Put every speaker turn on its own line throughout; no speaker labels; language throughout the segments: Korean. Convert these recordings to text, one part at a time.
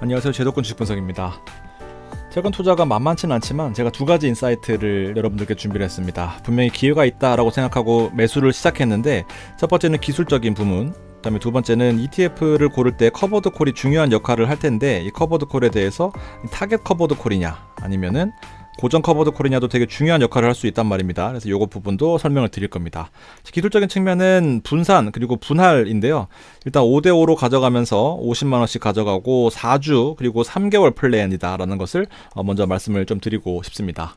안녕하세요. 제도권 주식분석입니다. 최근 투자가 만만치는 않지만 제가 두 가지 인사이트를 여러분들께 준비를 했습니다. 분명히 기회가 있다라고 생각하고 매수를 시작했는데, 첫 번째는 기술적인 부분, 그 다음에 두 번째는 ETF를 고를 때 커버드 콜이 중요한 역할을 할 텐데, 이 커버드 콜에 대해서 타겟 커버드 콜이냐 아니면은 고정 커버드 콜이냐도 되게 중요한 역할을 할 수 있단 말입니다. 그래서 요거 부분도 설명을 드릴 겁니다. 기술적인 측면은 분산 그리고 분할인데요. 일단 5대5로 가져가면서 50만원씩 가져가고 4주 그리고 3개월 플랜이다 라는 것을 먼저 말씀을 좀 드리고 싶습니다.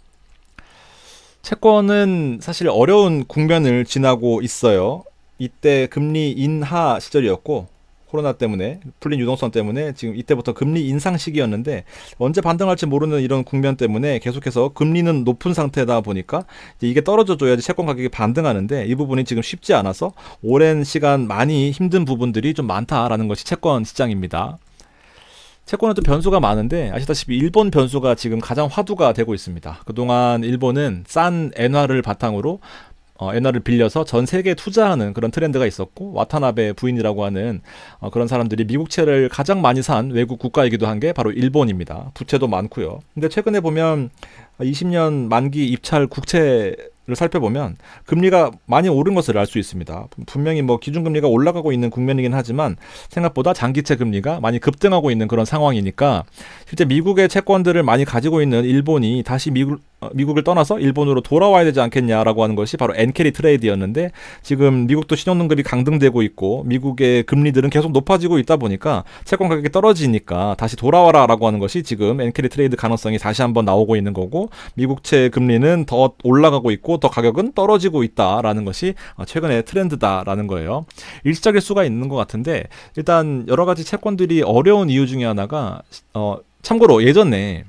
채권은 사실 어려운 국면을 지나고 있어요. 이때 금리 인하 시절이었고, 코로나 때문에 풀린 유동성 때문에 지금 이때부터 금리 인상 시기였는데, 언제 반등할지 모르는 이런 국면 때문에 계속해서 금리는 높은 상태다 보니까 이게 떨어져 줘야지 채권 가격이 반등하는데, 이 부분이 지금 쉽지 않아서 오랜 시간 많이 힘든 부분들이 좀 많다라는 것이 채권 시장입니다. 채권은 또 변수가 많은데, 아시다시피 일본 변수가 지금 가장 화두가 되고 있습니다. 그동안 일본은 싼 엔화를 바탕으로 엔화를 빌려서 전 세계에 투자하는 그런 트렌드가 있었고, 와타나베 부인이라고 하는 그런 사람들이 미국채를 가장 많이 산 외국 국가이기도 한 게 바로 일본입니다. 부채도 많고요. 근데 최근에 보면 20년 만기 입찰 국채를 살펴보면 금리가 많이 오른 것을 알 수 있습니다. 분명히 뭐 기준금리가 올라가고 있는 국면이긴 하지만 생각보다 장기채 금리가 많이 급등하고 있는 그런 상황이니까, 실제 미국의 채권들을 많이 가지고 있는 일본이 다시 미국을 떠나서 일본으로 돌아와야 되지 않겠냐라고 하는 것이 바로 엔캐리 트레이드였는데, 지금 미국도 신용등급이 강등되고 있고 미국의 금리들은 계속 높아지고 있다 보니까 채권 가격이 떨어지니까 다시 돌아와라 라고 하는 것이 지금 엔캐리 트레이드 가능성이 다시 한번 나오고 있는 거고, 미국채 금리는 더 올라가고 있고 더 가격은 떨어지고 있다라는 것이 최근의 트렌드다라는 거예요. 일시적일 수가 있는 것 같은데, 일단 여러 가지 채권들이 어려운 이유 중에 하나가, 참고로 예전에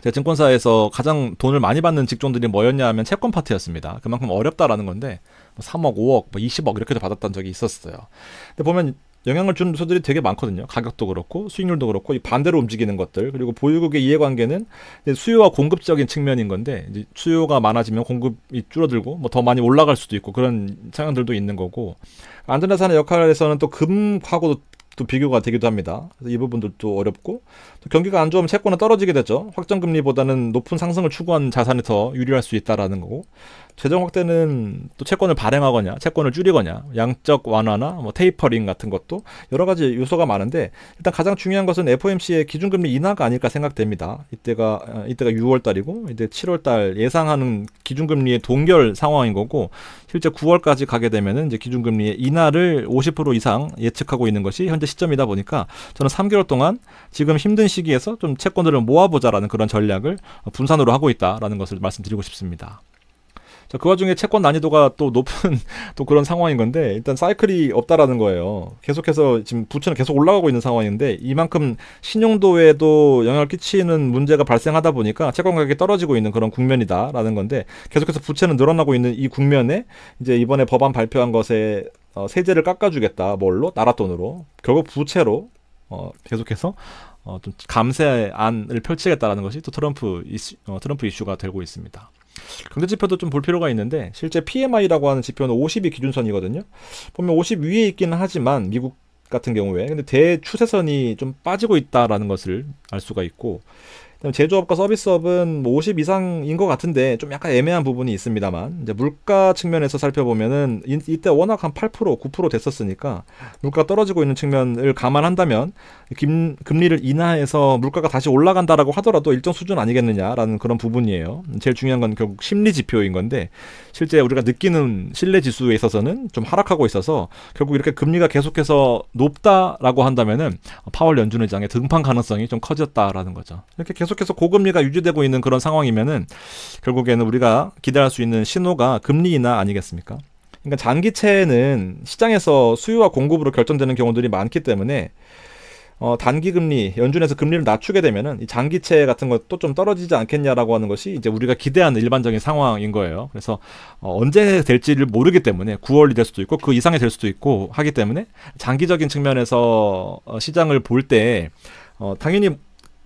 제가 증권사에서 가장 돈을 많이 받는 직종들이 뭐였냐 하면 채권 파트였습니다. 그만큼 어렵다라는 건데, 3억, 5억, 20억 이렇게도 받았던 적이 있었어요. 근데 보면 영향을 주는 요소들이 되게 많거든요. 가격도 그렇고 수익률도 그렇고, 이 반대로 움직이는 것들, 그리고 보유국의 이해관계는 이제 수요와 공급적인 측면인 건데, 이제 수요가 많아지면 공급이 줄어들고 뭐 더 많이 올라갈 수도 있고 그런 상황들도 있는 거고, 안전자산의 역할에서는 또 금하고도 또 비교가 되기도 합니다. 그래서 이 부분들도 어렵고, 또 경기가 안 좋으면 채권은 떨어지게 되죠. 확정금리보다는 높은 상승을 추구한 자산이 더 유리할 수 있다라는 거고, 재정 확대는 또 채권을 발행하거나 채권을 줄이거나 양적 완화나 뭐 테이퍼링 같은 것도 여러 가지 요소가 많은데, 일단 가장 중요한 것은 FOMC의 기준금리 인하가 아닐까 생각됩니다. 이때가 6월 달이고 이제 7월 달 예상하는 기준금리의 동결 상황인 거고, 실제 9월까지 가게 되면은 이제 기준금리의 인하를 50% 이상 예측하고 있는 것이 현재 시점이다 보니까, 저는 3개월 동안 지금 힘든 시기에서 좀 채권들을 모아보자라는 그런 전략을 분산으로 하고 있다라는 것을 말씀드리고 싶습니다. 자, 그 와중에 채권 난이도가 또 높은 또 그런 상황인 건데, 일단 사이클이 없다라는 거예요. 계속해서 지금 부채는 계속 올라가고 있는 상황인데, 이만큼 신용도에도 영향을 끼치는 문제가 발생하다 보니까 채권 가격이 떨어지고 있는 그런 국면이다라는 건데, 계속해서 부채는 늘어나고 있는 이 국면에 이제 이번에 법안 발표한 것에 세제를 깎아주겠다. 뭘로? 나랏돈으로. 결국 부채로 계속해서 좀 감세안을 펼치겠다라는 것이 또 트럼프 이슈가 되고 있습니다. 경제 지표도 좀 볼 필요가 있는데, 실제 PMI라고 하는 지표는 50이 기준선이거든요. 보면 50 위에 있기는 하지만 미국 같은 경우에, 근데 대추세선이 좀 빠지고 있다라는 것을 알 수가 있고, 제조업과 서비스업은 뭐 50 이상인 것 같은데 좀 약간 애매한 부분이 있습니다만, 이제 물가 측면에서 살펴보면은 이때 워낙 한 8%, 9% 됐었으니까 물가가 떨어지고 있는 측면을 감안한다면 금리를 인하해서 물가가 다시 올라간다라고 하더라도 일정 수준 아니겠느냐라는 그런 부분이에요. 제일 중요한 건 결국 심리 지표인 건데, 실제 우리가 느끼는 신뢰 지수에 있어서는 좀 하락하고 있어서 결국 이렇게 금리가 계속해서 높다라고 한다면은 파월 연준 의장의 등판 가능성이 좀 커졌다라는 거죠. 이렇게 계속해서 고금리가 유지되고 있는 그런 상황이면은 결국에는 우리가 기대할 수 있는 신호가 금리 인하 아니겠습니까? 그러니까 장기채는 시장에서 수요와 공급으로 결정되는 경우들이 많기 때문에, 단기 금리, 연준에서 금리를 낮추게 되면은 이 장기채 같은 것도 좀 떨어지지 않겠냐라고 하는 것이 이제 우리가 기대하는 일반적인 상황인 거예요. 그래서 언제 될지를 모르기 때문에 9월이 될 수도 있고 그 이상이 될 수도 있고 하기 때문에, 장기적인 측면에서 시장을 볼 때 당연히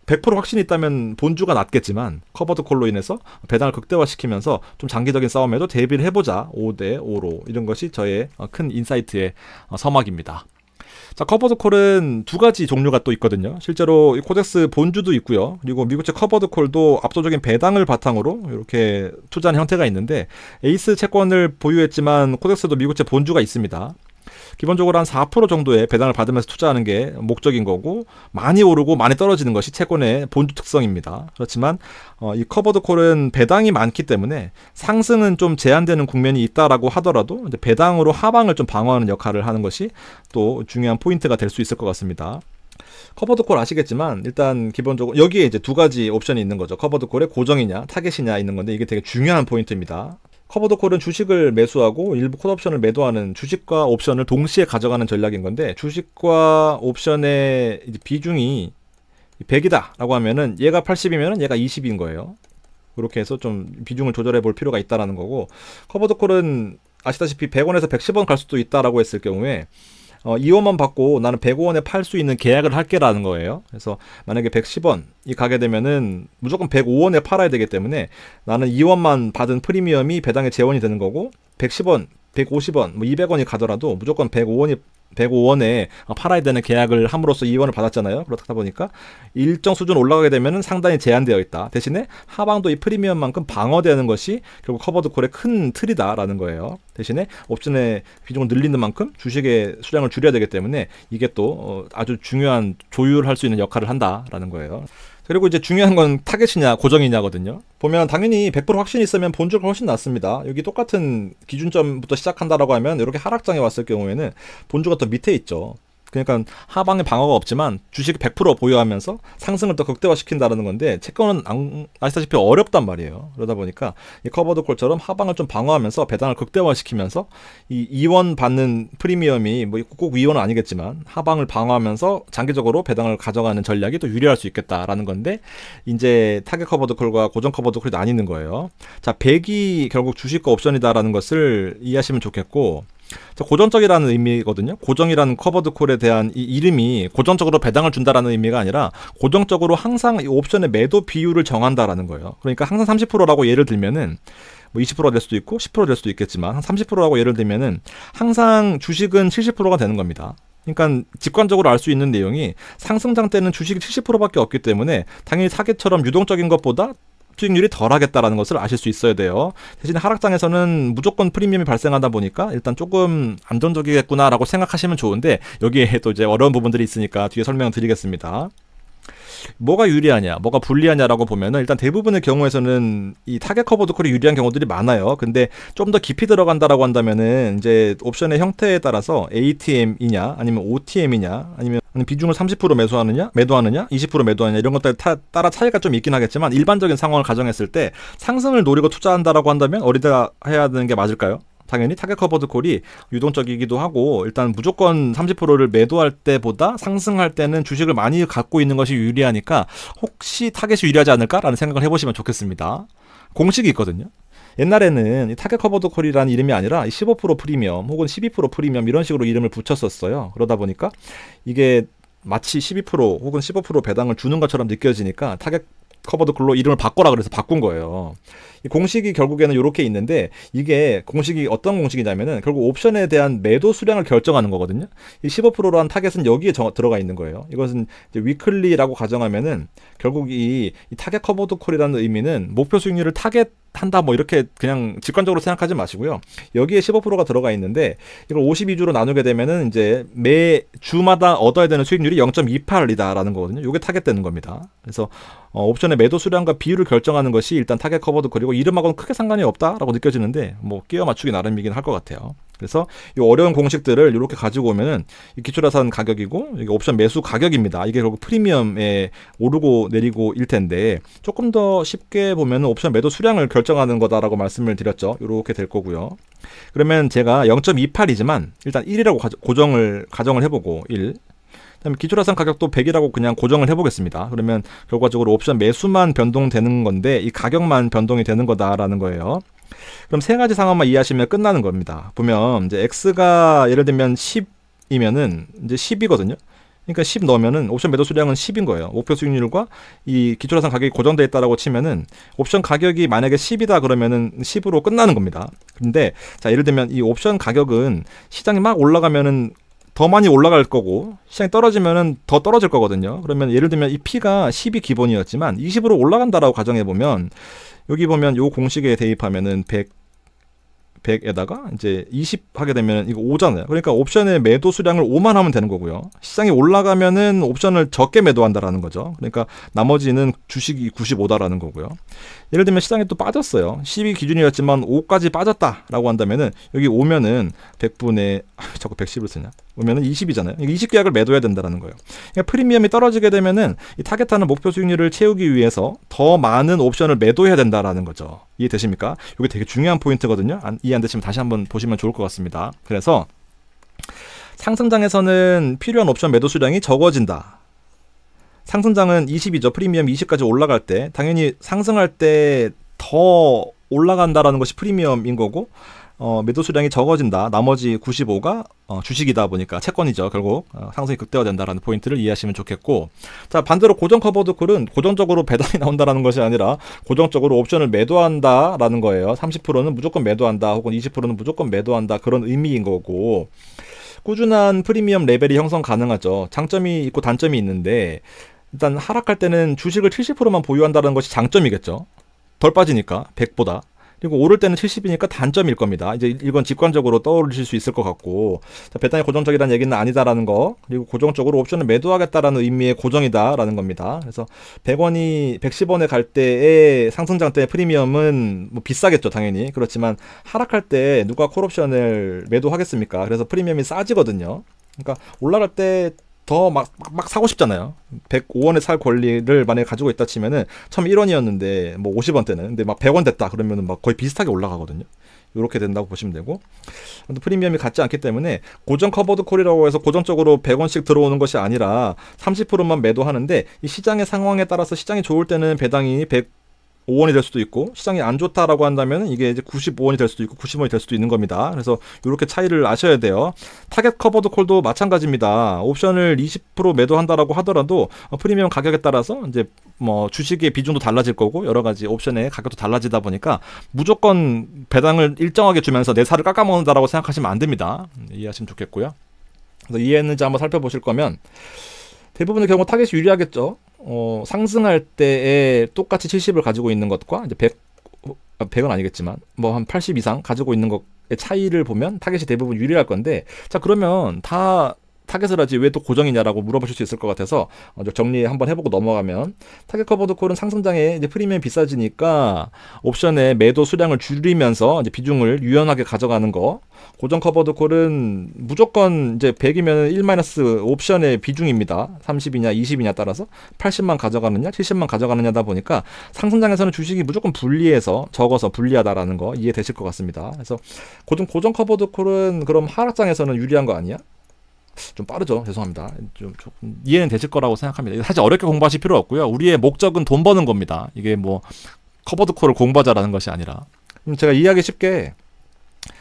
100% 확신이 있다면 본주가 낮겠지만, 커버드 콜로 인해서 배당을 극대화시키면서 좀 장기적인 싸움에도 대비를 해보자. 5대5로. 이런 것이 저의 큰 인사이트의 서막입니다. 자, 커버드 콜은 두 가지 종류가 또 있거든요. 실제로 이 코덱스 본주도 있고요. 그리고 미국채 커버드 콜도 압도적인 배당을 바탕으로 이렇게 투자한 형태가 있는데, 에이스 채권을 보유했지만 코덱스도 미국채 본주가 있습니다. 기본적으로 한 4% 정도의 배당을 받으면서 투자하는 게 목적인 거고, 많이 오르고 많이 떨어지는 것이 채권의 본주 특성입니다. 그렇지만 이 커버드 콜은 배당이 많기 때문에 상승은 좀 제한되는 국면이 있다라고 하더라도 이제 배당으로 하방을 좀 방어하는 역할을 하는 것이 또 중요한 포인트가 될 수 있을 것 같습니다. 커버드 콜 아시겠지만 일단 기본적으로 여기에 이제 두 가지 옵션이 있는 거죠. 커버드 콜의 고정이냐 타겟이냐 있는 건데, 이게 되게 중요한 포인트입니다. 커버드 콜은 주식을 매수하고 일부 콜옵션을 매도하는, 주식과 옵션을 동시에 가져가는 전략인 건데, 주식과 옵션의 이제 비중이 100이다 라고 하면은 얘가 80이면은 얘가 20인 거예요. 그렇게 해서 좀 비중을 조절해 볼 필요가 있다라는 거고, 커버드 콜은 아시다시피 100원에서 110원 갈 수도 있다라고 했을 경우에 2원만 받고 나는 105원에 팔 수 있는 계약을 할게라는 거예요. 그래서 만약에 110원이 가게 되면은 무조건 105원에 팔아야 되기 때문에 나는 2원만 받은 프리미엄이 배당의 재원이 되는 거고, 110원, 150원, 뭐 200원이 가더라도 무조건 105원에 팔아야 되는 계약을 함으로써 2원을 받았잖아요. 그렇다 보니까 일정 수준 올라가게 되면 상당히 제한되어 있다. 대신에 하방도 이 프리미엄만큼 방어되는 것이 결국 커버드 콜의 큰 틀이다라는 거예요. 대신에 옵션의 비중을 늘리는 만큼 주식의 수량을 줄여야 되기 때문에 이게 또 아주 중요한 조율할 수 있는 역할을 한다라는 거예요. 그리고 이제 중요한 건 타겟이냐 고정이냐거든요. 보면 당연히 100% 확신이 있으면 본주가 훨씬 낫습니다. 여기 똑같은 기준점부터 시작한다라고 하면 이렇게 하락장에 왔을 경우에는 본주가 더 밑에 있죠. 그러니까 하방에 방어가 없지만 주식 100% 보유하면서 상승을 더 극대화시킨다는 건데, 채권은 아시다시피 어렵단 말이에요. 그러다 보니까 이 커버드 콜처럼 하방을 좀 방어하면서 배당을 극대화시키면서 이 2원 받는 프리미엄이 뭐 꼭 2원은 아니겠지만 하방을 방어하면서 장기적으로 배당을 가져가는 전략이 또 유리할 수 있겠다라는 건데, 이제 타겟 커버드 콜과 고정 커버드 콜이 나뉘는 거예요. 자, 100이 결국 주식과 옵션이다라는 것을 이해하시면 좋겠고, 고정적이라는 의미거든요. 고정이라는 커버드 콜에 대한 이 이름이 고정적으로 배당을 준다라는 의미가 아니라 고정적으로 항상 이 옵션의 매도 비율을 정한다라는 거예요. 그러니까 항상 30%라고 예를 들면은 뭐 20%가 될 수도 있고 10%될 수도 있겠지만, 한 30%라고 예를 들면은 항상 주식은 70%가 되는 겁니다. 그러니까 직관적으로 알 수 있는 내용이, 상승장 때는 주식이 70%밖에 없기 때문에 당연히 타겟처럼 유동적인 것보다 수익률이 덜하겠다라는 것을 아실 수 있어야 돼요. 대신에 하락장에서는 무조건 프리미엄이 발생하다 보니까 일단 조금 안정적이겠구나라고 생각하시면 좋은데, 여기에 또 이제 어려운 부분들이 있으니까 뒤에 설명드리겠습니다. 뭐가 유리하냐, 뭐가 불리하냐라고 보면은, 일단 대부분의 경우에서는 이 타겟 커버드 콜이 유리한 경우들이 많아요. 근데 좀 더 깊이 들어간다라고 한다면은 이제 옵션의 형태에 따라서 ATM이냐 아니면 OTM이냐 아니면 비중을 30% 매도하느냐 20% 매도하느냐 이런 것들 따라 차이가 좀 있긴 하겠지만, 일반적인 상황을 가정했을 때 상승을 노리고 투자한다라고 한다면 어디다 해야 되는 게 맞을까요? 당연히 타겟 커버드 콜이 유동적이기도 하고, 일단 무조건 30%를 매도할 때보다 상승할 때는 주식을 많이 갖고 있는 것이 유리하니까 혹시 타겟이 유리하지 않을까라는 생각을 해보시면 좋겠습니다. 공식이 있거든요. 옛날에는 이 타겟 커버드 콜이라는 이름이 아니라 15% 프리미엄 혹은 12% 프리미엄 이런 식으로 이름을 붙였었어요. 그러다 보니까 이게 마치 12% 혹은 15% 배당을 주는 것처럼 느껴지니까 타겟 커버드 콜로 이름을 바꿔라 그래서 바꾼 거예요. 이 공식이 결국에는 이렇게 있는데, 이게 공식이 어떤 공식이냐면은 결국 옵션에 대한 매도 수량을 결정하는 거거든요. 이 15%라는 타겟은 여기에 들어가 있는 거예요. 이것은 이제 위클리라고 가정하면은 결국 이 타겟 커버드 콜이라는 의미는 목표 수익률을 타겟한다 뭐 이렇게 그냥 직관적으로 생각하지 마시고요. 여기에 15%가 들어가 있는데 이걸 52주로 나누게 되면은 이제 매 주마다 얻어야 되는 수익률이 0.28이다라는 거거든요. 이게 타겟 되는 겁니다. 그래서 옵션의 매도 수량과 비율을 결정하는 것이 일단 타겟 커버드 콜이고, 이름하고는 크게 상관이 없다라고 느껴지는데 뭐 끼워 맞추기 나름이긴 할 것 같아요. 그래서 이 어려운 공식들을 이렇게 가지고 오면은 이 기초자산 가격이고 이게 옵션 매수 가격입니다. 이게 결국 프리미엄에 오르고 내리고 일 텐데, 조금 더 쉽게 보면은 옵션 매도 수량을 결정하는 거다라고 말씀을 드렸죠. 이렇게 될 거고요. 그러면 제가 0.28이지만 일단 1이라고 가정을 해보고 1. 그다음에 기초자산 가격도 100이라고 그냥 고정을 해보겠습니다. 그러면 결과적으로 옵션 매수만 변동되는 건데 이 가격만 변동이 되는 거다라는 거예요. 그럼 세 가지 상황만 이해하시면 끝나는 겁니다. 보면 이제 X가 예를 들면 10이면은 이제 10이거든요. 그러니까 10 넣으면은 옵션 매도 수량은 10인 거예요. 목표 수익률과 이 기초자산 가격이 고정되어 있다라고 치면은 옵션 가격이 만약에 10이다 그러면은 10으로 끝나는 겁니다. 근데 자, 예를 들면 이 옵션 가격은 시장이 막 올라가면은 더 많이 올라갈 거고 시장이 떨어지면은 더 떨어질 거거든요. 그러면 예를 들면 이 P가 10이 기본이었지만 20으로 올라간다라고 가정해 보면 여기 보면 요 공식에 대입하면은 100에다가 이제 20 하게 되면 이거 5잖아요. 그러니까 옵션의 매도 수량을 5만 하면 되는 거고요. 시장이 올라가면은 옵션을 적게 매도한다라는 거죠. 그러니까 나머지는 주식이 95다라는 거고요. 예를 들면 시장이 또 빠졌어요. 10이 기준이었지만 5까지 빠졌다라고 한다면은 여기 오면은 100분의 자꾸 110을 쓰냐? 오면은 20이잖아요. 20계약을 매도해야 된다라는 거예요. 그러니까 프리미엄이 떨어지게 되면은 이 타겟하는 목표 수익률을 채우기 위해서 더 많은 옵션을 매도해야 된다라는 거죠. 이해되십니까? 이게 되게 중요한 포인트거든요. 이해 안 되시면 다시 한번 보시면 좋을 것 같습니다. 그래서 상승장에서는 필요한 옵션 매도 수량이 적어진다. 상승장은 20이죠. 프리미엄 20까지 올라갈 때 당연히 상승할 때 더 올라간다라는 것이 프리미엄인 거고 매도 수량이 적어진다. 나머지 95가 주식이다 보니까 채권이죠. 결국 상승이 극대화된다라는 포인트를 이해하시면 좋겠고, 자 반대로 고정 커버드 콜은 고정적으로 배당이 나온다라는 것이 아니라 고정적으로 옵션을 매도한다라는 거예요. 30%는 무조건 매도한다 혹은 20%는 무조건 매도한다 그런 의미인 거고, 꾸준한 프리미엄 레벨이 형성 가능하죠. 장점이 있고 단점이 있는데 일단 하락할 때는 주식을 70%만 보유한다는 것이 장점이겠죠. 덜 빠지니까 100보다. 그리고 오를 때는 70이니까 단점일 겁니다. 이제 이건 직관적으로 떠오르실 수 있을 것 같고, 자, 배당이 고정적이라는 얘기는 아니다라는 거, 그리고 고정적으로 옵션을 매도하겠다라는 의미의 고정이다라는 겁니다. 그래서 100원이 110원에 갈 때의 상승장 때의 프리미엄은 뭐 비싸겠죠, 당연히. 그렇지만 하락할 때 누가 콜옵션을 매도하겠습니까? 그래서 프리미엄이 싸지거든요. 그러니까 올라갈 때 더 막 사고 싶잖아요. 105원에 살 권리를 만약에 가지고 있다 치면은 처음 1원이었는데 뭐 50원 때는 근데 막 100원 됐다 그러면은 막 거의 비슷하게 올라가거든요. 이렇게 된다고 보시면 되고, 프리미엄이 같지 않기 때문에 고정 커버드 콜이라고 해서 고정적으로 100원씩 들어오는 것이 아니라 30%만 매도하는데 이 시장의 상황에 따라서 시장이 좋을 때는 배당이 105원이 될 수도 있고 시장이 안 좋다라고 한다면 이게 이제 95원이 될 수도 있고 90원이 될 수도 있는 겁니다. 그래서 이렇게 차이를 아셔야 돼요. 타겟 커버드 콜도 마찬가지입니다. 옵션을 20% 매도한다라고 하더라도 프리미엄 가격에 따라서 이제 뭐 주식의 비중도 달라질 거고 여러 가지 옵션의 가격도 달라지다 보니까 무조건 배당을 일정하게 주면서 내 살을 깎아먹는다라고 생각하시면 안 됩니다. 이해하시면 좋겠고요. 그래서 이해했는지 한번 살펴보실 거면 대부분의 경우 타겟이 유리하겠죠. 상승할 때에 똑같이 70을 가지고 있는 것과 이제 100은 아니겠지만 뭐 한 80 이상 가지고 있는 것의 차이를 보면 타겟이 대부분 유리할 건데, 자 그러면 다 타겟을 하지 왜 또 고정이냐라고 물어보실 수 있을 것 같아서 정리 한번 해보고 넘어가면, 타겟 커버드 콜은 상승장에 이제 프리미엄 비싸지니까 옵션의 매도 수량을 줄이면서 이제 비중을 유연하게 가져가는 거, 고정 커버드 콜은 무조건 이제 100이면 1- 옵션의 비중입니다. 30이냐 20이냐 따라서 80만 가져가느냐 70만 가져가느냐다 보니까 상승장에서는 주식이 무조건 불리해서 적어서 불리하다라는 거 이해되실 것 같습니다. 그래서 고정 커버드 콜은 그럼 하락장에서는 유리한 거 아니야? 좀 빠르죠. 죄송합니다. 좀 이해는 되실 거라고 생각합니다. 사실 어렵게 공부하실 필요 없고요. 우리의 목적은 돈 버는 겁니다. 이게 뭐 커버드 콜을 공부하자라는 것이 아니라. 제가 이해하기 쉽게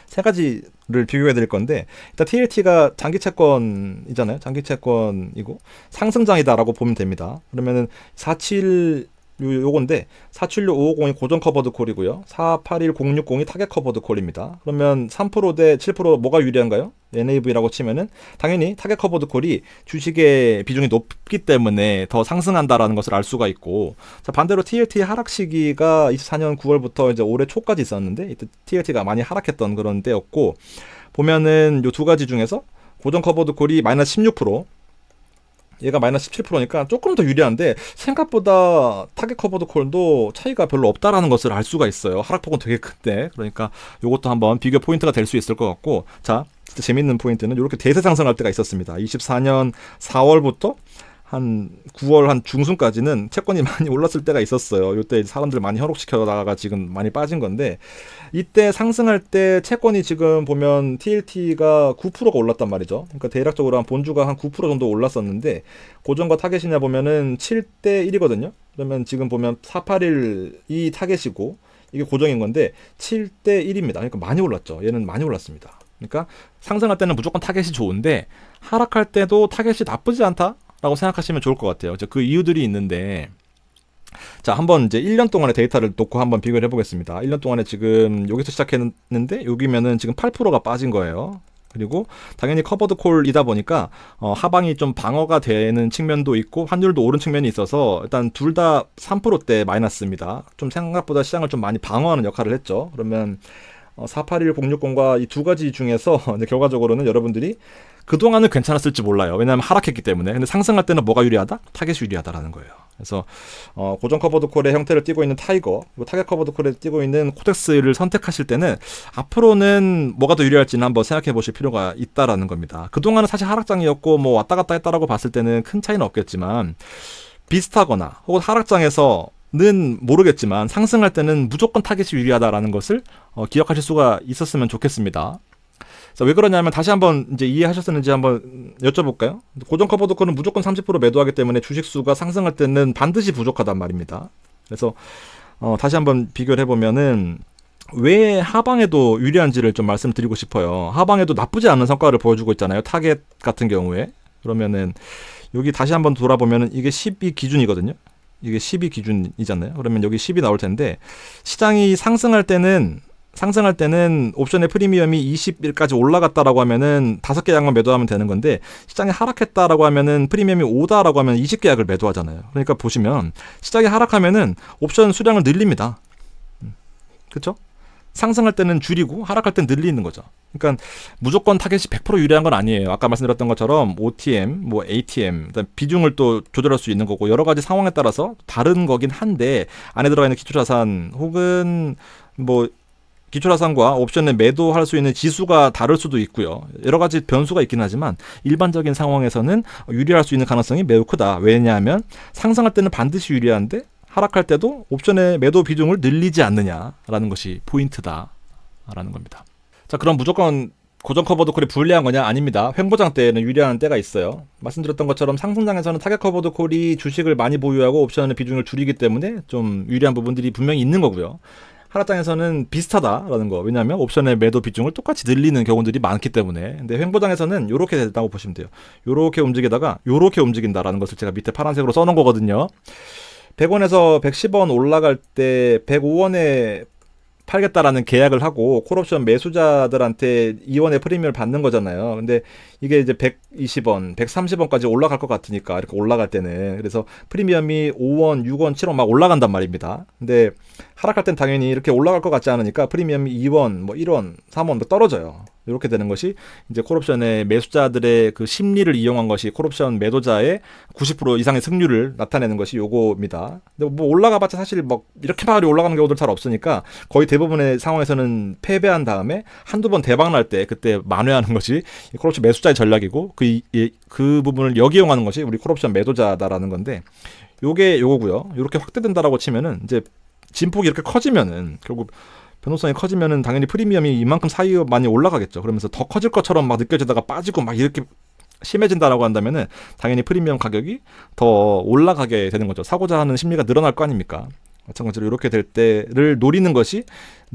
세 가지를 비교해 드릴 건데, 일단 TLT가 장기 채권이잖아요. 장기 채권이고 상승장이다라고 보면 됩니다. 그러면은 47 요건데 476550이 고정 커버드 콜이고요. 481060이 타겟 커버드 콜입니다. 그러면 3% 대 7% 뭐가 유리한가요? NAV라고 치면은 당연히 타겟 커버드 콜이 주식의 비중이 높기 때문에 더 상승한다라는 것을 알 수가 있고, 자 반대로 TLT 하락 시기가 24년 9월부터 이제 올해 초까지 있었는데 이때 TLT가 많이 하락했던 그런 때였고, 보면은 요 두 가지 중에서 고정 커버드 콜이 -16%, 얘가 -17%니까 조금 더 유리한데 생각보다 타겟 커버드 콜도 차이가 별로 없다라는 것을 알 수가 있어요. 하락폭은 되게 큰데, 그러니까 요것도 한번 비교 포인트가 될 수 있을 것 같고, 자 진짜 재밌는 포인트는 이렇게 대세 상승할 때가 있었습니다. 24년 4월부터 한 9월 한 중순까지는 채권이 많이 올랐을 때가 있었어요. 이때 사람들 많이 현혹시켜 나가가 지금 많이 빠진 건데, 이때 상승할 때 채권이 지금 보면 TLT가 9%가 올랐단 말이죠. 그러니까 대략적으로 한 본주가 한 9% 정도 올랐었는데 고정과 타겟이냐 보면은 7대 1이거든요. 그러면 지금 보면 481이 타겟이고 이게 고정인 건데 7대 1입니다. 그러니까 많이 올랐죠. 얘는 많이 올랐습니다. 그러니까 상승할 때는 무조건 타겟이 좋은데 하락할 때도 타겟이 나쁘지 않다 라고 생각하시면 좋을 것 같아요. 그 이유들이 있는데, 자 한번 이제 1년 동안의 데이터를 놓고 한번 비교를 해보겠습니다. 1년 동안에 지금 여기서 시작했는데 여기면은 지금 8%가 빠진 거예요. 그리고 당연히 커버드 콜이다 보니까 하방이 좀 방어가 되는 측면도 있고 환율도 오른 측면이 있어서 일단 둘 다 3%대 마이너스입니다. 좀 생각보다 시장을 좀 많이 방어하는 역할을 했죠. 그러면 481060과 이 두 가지 중에서 결과적으로는 여러분들이 그동안은 괜찮았을지 몰라요. 왜냐하면 하락했기 때문에. 근데 상승할 때는 뭐가 유리하다? 타겟이 유리하다라는 거예요. 그래서 고정 커버드 콜의 형태를 띠고 있는 타이거, 그리고 타겟 커버드 콜에 띠고 있는 코덱스를 선택하실 때는 앞으로는 뭐가 더 유리할지는 한번 생각해 보실 필요가 있다라는 겁니다. 그동안은 사실 하락장이었고 뭐 왔다 갔다 했다라고 봤을 때는 큰 차이는 없겠지만 비슷하거나 혹은 하락장에서는 모르겠지만 상승할 때는 무조건 타겟이 유리하다라는 것을 기억하실 수가 있었으면 좋겠습니다. 왜 그러냐면 다시 한번 이제 이해하셨었는지 한번 여쭤볼까요? 고정 커버드 콜은 무조건 30% 매도하기 때문에 주식수가 상승할 때는 반드시 부족하단 말입니다. 그래서 다시 한번 비교를 해보면은 왜 하방에도 유리한지를 좀 말씀드리고 싶어요. 하방에도 나쁘지 않은 성과를 보여주고 있잖아요. 타겟 같은 경우에. 그러면은 여기 다시 한번 돌아보면은 이게 12 기준이거든요. 이게 12 기준이잖아요. 그러면 여기 10이 나올 텐데 시장이 상승할 때는 옵션의 프리미엄이 20일까지 올라갔다라고 하면은 5개 약만 매도하면 되는 건데 시장이 하락했다라고 하면은 프리미엄이 5다라고 하면 20개 약을 매도하잖아요. 그러니까 보시면 시장이 하락하면은 옵션 수량을 늘립니다. 그렇죠? 상승할 때는 줄이고 하락할 때는 늘리는 거죠. 그러니까 무조건 타겟이 100% 유리한 건 아니에요. 아까 말씀드렸던 것처럼 OTM, 뭐 ATM, 비중을 또 조절할 수 있는 거고 여러 가지 상황에 따라서 다른 거긴 한데 안에 들어가 있는 기초자산 혹은 뭐 기초자산과 옵션에 매도할 수 있는 지수가 다를 수도 있고요. 여러 가지 변수가 있긴 하지만 일반적인 상황에서는 유리할 수 있는 가능성이 매우 크다. 왜냐하면 상승할 때는 반드시 유리한데 하락할 때도 옵션의 매도 비중을 늘리지 않느냐라는 것이 포인트다라는 겁니다. 자, 그럼 무조건 고정 커버드 콜이 불리한 거냐? 아닙니다. 횡보장 때에는 유리한 때가 있어요. 말씀드렸던 것처럼 상승장에서는 타겟 커버드 콜이 주식을 많이 보유하고 옵션의 비중을 줄이기 때문에 좀 유리한 부분들이 분명히 있는 거고요. 하락장에서는 비슷하다라는 거. 왜냐하면 옵션의 매도 비중을 똑같이 늘리는 경우들이 많기 때문에. 근데 횡보장에서는 이렇게 된다고 보시면 돼요. 이렇게 움직이다가 이렇게 움직인다라는 것을 제가 밑에 파란색으로 써놓은 거거든요. 100원에서 110원 올라갈 때 105원에 팔겠다라는 계약을 하고 콜옵션 매수자들한테 2원의 프리미엄을 받는 거잖아요. 근데 이게 이제 120원, 130원까지 올라갈 것 같으니까 이렇게 올라갈 때는 그래서 프리미엄이 5원, 6원, 7원 막 올라간단 말입니다. 근데 하락할 땐 당연히 이렇게 올라갈 것 같지 않으니까 프리미엄이 2원, 뭐 1원, 3원 떨어져요. 이렇게 되는 것이 이제 콜옵션의 매수자들의 그 심리를 이용한 것이 콜옵션 매도자의 90% 이상의 승률을 나타내는 것이 요거입니다. 근데 뭐 올라가봤자 사실 뭐 이렇게 많이 올라가는 경우들 잘 없으니까 거의 대부분의 상황에서는 패배한 다음에 한두 번 대박 날 때 그때 만회하는 것이 콜옵션 매수자의 전략이고 그 부분을 역이용하는 것이 우리 콜옵션 매도자다라는 건데 요게 요거고요. 이렇게 확대된다라고 치면은 이제 진폭이 이렇게 커지면은 결국 변동성이 커지면은 당연히 프리미엄이 이만큼 사이에 많이 올라가겠죠. 그러면서 더 커질 것처럼 막 느껴지다가 빠지고 막 이렇게 심해진다라고 한다면은 당연히 프리미엄 가격이 더 올라가게 되는 거죠. 사고자 하는 심리가 늘어날 거 아닙니까? 마찬가지로 이렇게 될 때를 노리는 것이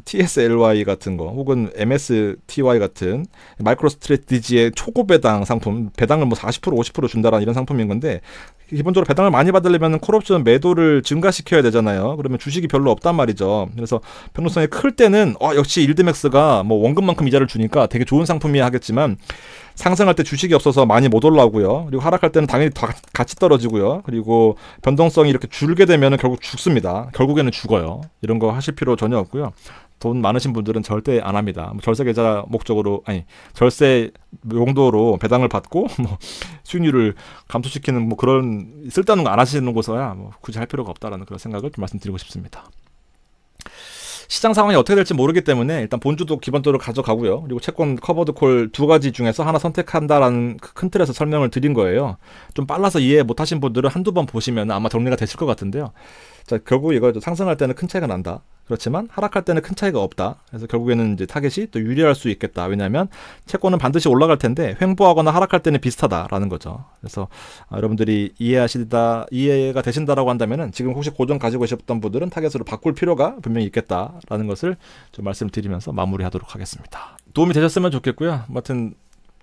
TSLY 같은 거 혹은 MSTY 같은 마이크로 스트래티지의 초고 배당 상품, 배당을 뭐 40% 50% 준다라는 이런 상품인 건데 기본적으로 배당을 많이 받으려면 콜옵션 매도를 증가시켜야 되잖아요. 그러면 주식이 별로 없단 말이죠. 그래서 변동성이 클 때는 역시 일드맥스가 뭐 원금만큼 이자를 주니까 되게 좋은 상품이야 하겠지만 상승할 때 주식이 없어서 많이 못 올라오고요. 그리고 하락할 때는 당연히 다 같이 떨어지고요. 그리고 변동성이 이렇게 줄게 되면 결국 죽습니다. 결국에는 죽어요. 이런 거 하실 필요 전혀 없고요. 돈 많으신 분들은 절대 안 합니다. 절세 계좌 목적으로 절세 용도로 배당을 받고 뭐 수익률을 감소시키는 뭐 그런 쓸데없는 거 안 하시는 곳에야 뭐 굳이 할 필요가 없다라는 그런 생각을 좀 말씀드리고 싶습니다. 시장 상황이 어떻게 될지 모르기 때문에 일단 본주도 기본적으로 가져가고요. 그리고 채권 커버드 콜 두 가지 중에서 하나 선택한다라는 큰 틀에서 설명을 드린 거예요. 좀 빨라서 이해 못하신 분들은 한두 번 보시면 아마 정리가 되실 것 같은데요. 자, 결국 이거 상승할 때는 큰 차이가 난다. 그렇지만 하락할 때는 큰 차이가 없다. 그래서 결국에는 이제 타겟이 또 유리할 수 있겠다. 왜냐하면 채권은 반드시 올라갈 텐데 횡보하거나 하락할 때는 비슷하다라는 거죠. 그래서 여러분들이 이해가 되신다라고 한다면은 지금 혹시 고정 가지고 계셨던 분들은 타겟으로 바꿀 필요가 분명히 있겠다라는 것을 좀 말씀드리면서 마무리하도록 하겠습니다. 도움이 되셨으면 좋겠고요. 아무튼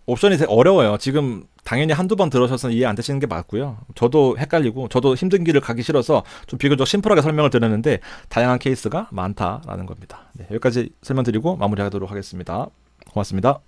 옵션이 되게 어려워요. 지금 당연히 한두 번 들으셔서 이해 안 되시는 게 맞고요. 저도 헷갈리고 저도 힘든 길을 가기 싫어서 좀 비교적 심플하게 설명을 드렸는데 다양한 케이스가 많다라는 겁니다. 네, 여기까지 설명드리고 마무리하도록 하겠습니다. 고맙습니다.